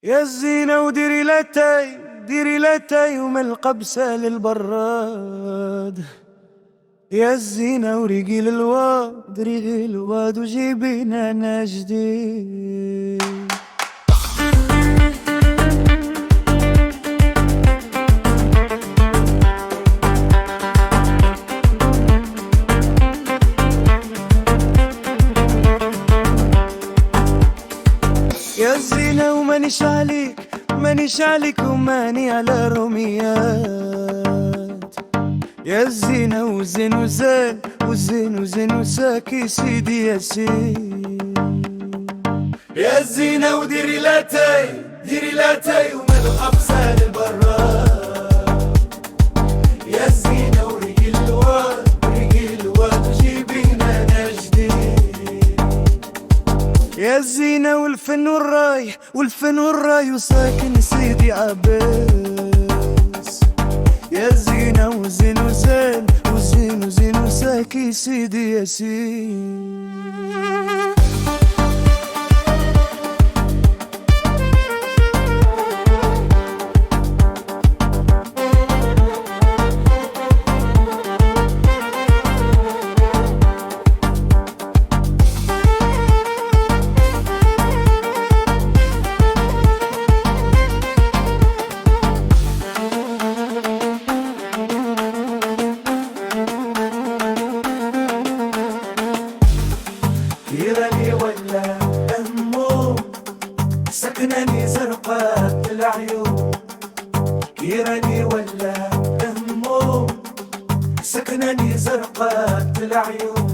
يا الزينة وديري لاتاي ديري لاتاي ومن القبسة للبراد. يا الزينة وريقي للواد ريقي الواد وجيبينا انا جديد. يا الزينة ومانيش عليك مانيش عليك وماني على روميات. يا الزينة وزين وزين وزين وزين وساكي سيدي ياسين. يا الزينة وديري لاتاي ديري لاتاي ومن القبسة للبراد. يا الزينة وريقي الواد وريقي الواد وجيبينا انا جديد. يا الزينة والفن والراي والفن والراي وساكن سيدي عباس. يا الزينة وزين وزين وزين وزين وساكي سيدي ياسين. كيراني ولا أمو سكنني زرقاء العيون. كيراني ولا أمو سكنني زرقاء العيون.